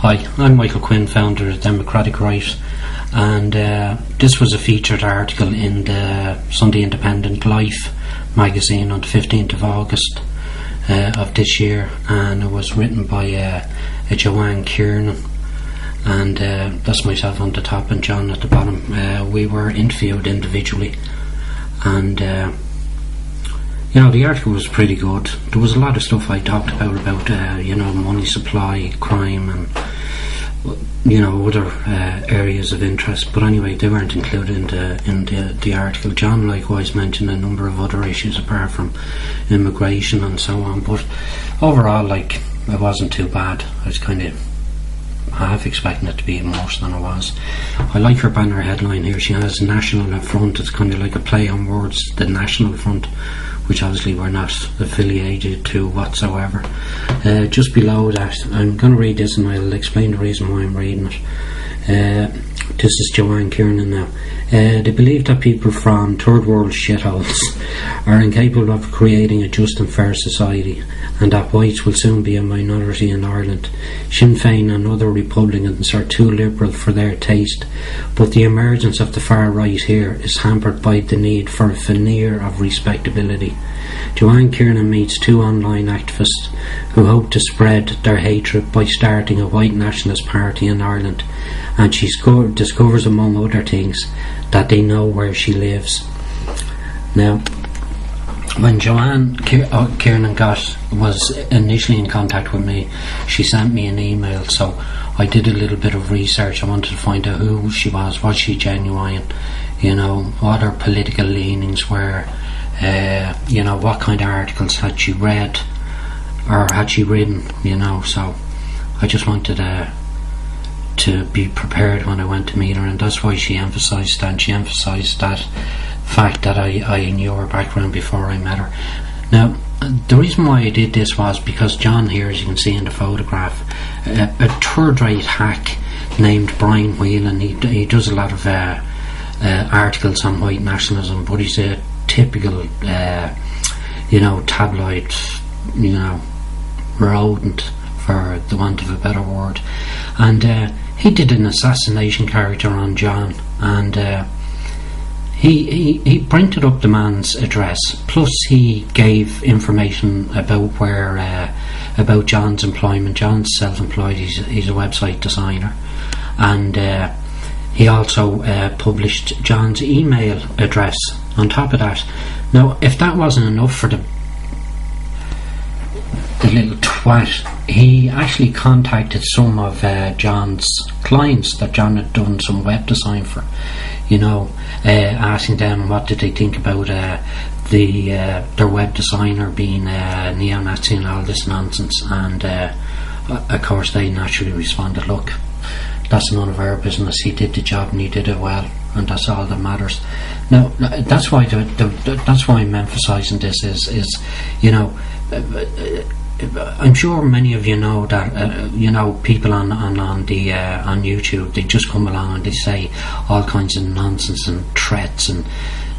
Hi, I'm Michael Quinn, founder of Democratic Right, and this was a featured article in the Sunday Independent Life magazine on the 15th of August of this year, and it was written by a Joanne Kiernan, and that's myself on the top and John at the bottom. We were interviewed individually, and the article was pretty good. There was a lot of stuff I talked about money supply, crime, and other areas of interest. But anyway, they weren't included in the article. John likewise mentioned a number of other issues apart from immigration and so on. But overall, it wasn't too bad. I was kind of half expecting it to be even worse than it was. I like her banner headline here. She has National up front. It's kind of like a play on words, the National Front, which obviously we're not affiliated to whatsoever. Just below that, I'm going to read this and I'll explain the reason why I'm reading it. This is Joanne Kiernan now. They believe that people from third world shitholes are incapable of creating a just and fair society, and that whites will soon be a minority in Ireland. Sinn Féin and other Republicans are too liberal for their taste, but the emergence of the far right here is hampered by the need for a veneer of respectability. Joanne Kiernan meets two online activists who hope to spread their hatred by starting a white nationalist party in Ireland, and she discovers, among other things, that they know where she lives. Now, when Joanne Kiernan was initially in contact with me, she sent me an email, so I did a little bit of research. I wanted to find out who she was she genuine, what her political leanings were, what kind of articles had she read or had she written, so I just wanted to be prepared when I went to meet her, and that's why she emphasised that. She emphasised that fact that I knew her background before I met her. Now, the reason why I did this was because John here, as you can see in the photograph, a third-rate hack named Brian Whelan. He does a lot of articles on white nationalism, but he's a typical tabloid rodent, for the want of a better word, and he did an assassination character on John, and he printed up the man's address, plus he gave information about about John's employment. John's self-employed, he's a website designer, and he also published John's email address on top of that. Now, if that wasn't enough for the little twat, he actually contacted some of John's clients that John had done some web design for, asking them what did they think about their web designer being neo-Nazi and all this nonsense, and of course they naturally responded, look, that's none of our business, he did the job and he did it well, and that's all that matters. Now, that's why that's why I'm emphasising this is I'm sure many of you know that people on YouTube, they just come along and they say all kinds of nonsense and threats, and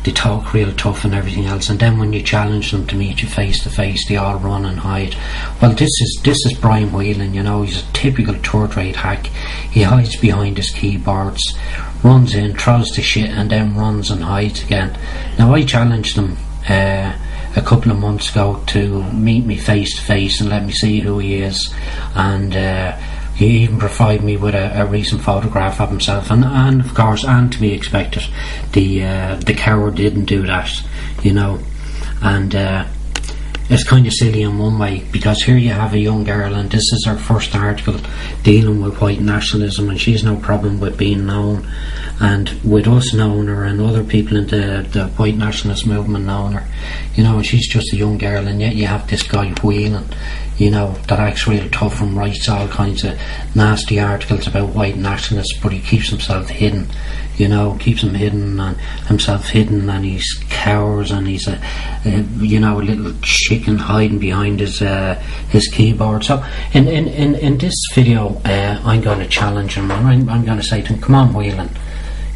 they talk real tough and everything else, and then when you challenge them to meet you face to face, they all run and hide. Well, this is Brian Whelan. He's a typical third-rate hack. He hides behind his keyboards, runs in, throws the shit, and then runs and hides again. Now, I challenged him a couple of months ago to meet me face to face and let me see who he is, and he even provided me with a recent photograph of himself, and of course, and to be expected, the coward didn't do that, and it's kind of silly in one way, because here you have a young girl, and this is her first article dealing with white nationalism, and she's no problem with being known, and with us knowing her and other people in the white nationalist movement knowing her, and she's just a young girl, and yet you have this guy Whelan, that acts real tough and writes all kinds of nasty articles about white nationalists, but he keeps himself hidden, keeps himself hidden, and he's cowers, and he's a little chicken hiding behind his keyboard. So in this video, I'm going to challenge him, and I'm going to say to him, come on Whelan,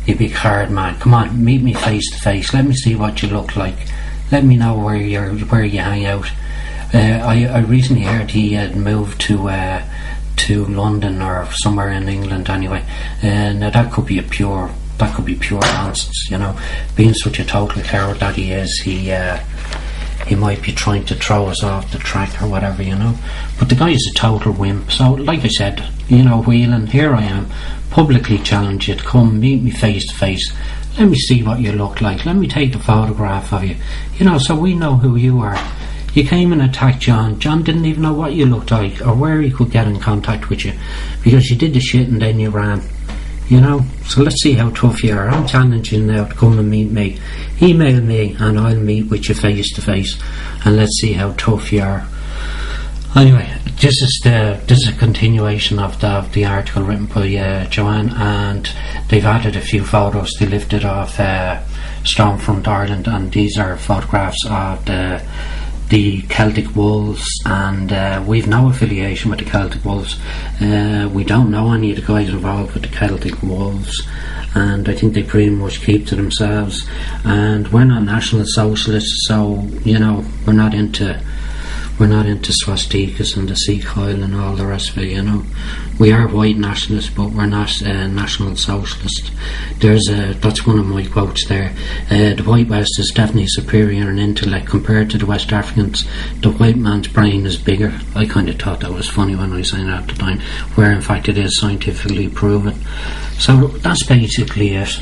you big hard man, come on, meet me face to face, let me see what you look like, let me know where you hang out. I recently heard he had moved to to London or somewhere in England anyway. Now that could be pure nonsense, you know. Being such a total coward that he is, he might be trying to throw us off the track or whatever, you know. But the guy is a total wimp. So, like I said, you know, Whelan, here I am, publicly challenge you to come meet me face to face. Let me see what you look like. Let me take the photograph of you, you know, so we know who you are. You came and attacked John. John didn't even know what you looked like or where he could get in contact with you, because you did the shit and then you ran, you know. So let's see how tough you are. I'm challenging you now to come and meet me. Email me and I'll meet with you face to face, and let's see how tough you are. Anyway, this is a continuation of the article written by Joanne, and they've added a few photos. They lifted off Stormfront Ireland, and these are photographs of the Celtic Wolves, and we've no affiliation with the Celtic Wolves. We don't know any of the guys involved with the Celtic Wolves, and I think they pretty much keep to themselves. And we're not National Socialists, so, you know, we're not into swastikas and the Sikh oil and all the rest of it, you know. We are white nationalists, but we're not National Socialists. That's one of my quotes there. The White West is definitely superior in intellect compared to the West Africans. The white man's brain is bigger. I kind of thought that was funny when I was saying that at the time, where in fact it is scientifically proven. So that's basically it.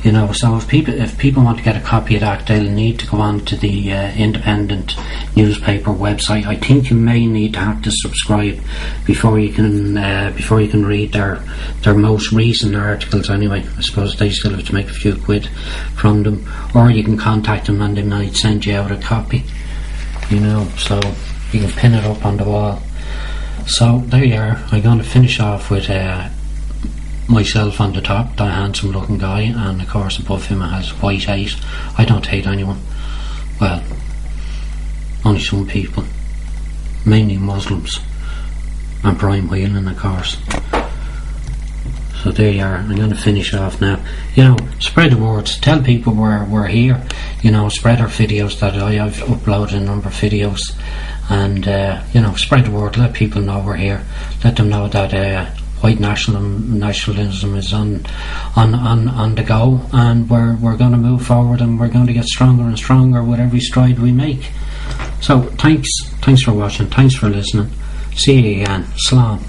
You know, so if people want to get a copy of that, they'll need to go on to the independent newspaper website. I think you may need to have to subscribe before you can read their most recent articles. Anyway, I suppose they still have to make a few quid from them, or you can contact them and they might send you out a copy. You know, so you can pin it up on the wall. So there you are. I'm going to finish off with myself on the top, that handsome looking guy, and of course above him it has white hate. I don't hate anyone. Well, only some people, mainly Muslims, and Brian Whelan, of course. So there you are. I'm going to finish off now. You know, spread the words, tell people we're here, you know, spread our videos that I've uploaded a number of videos, and you know, spread the word, let people know we're here, let them know that white nationalism is on the go, and we're going to move forward, and we're going to get stronger and stronger with every stride we make. So thanks for watching, thanks for listening. See you again. Slán.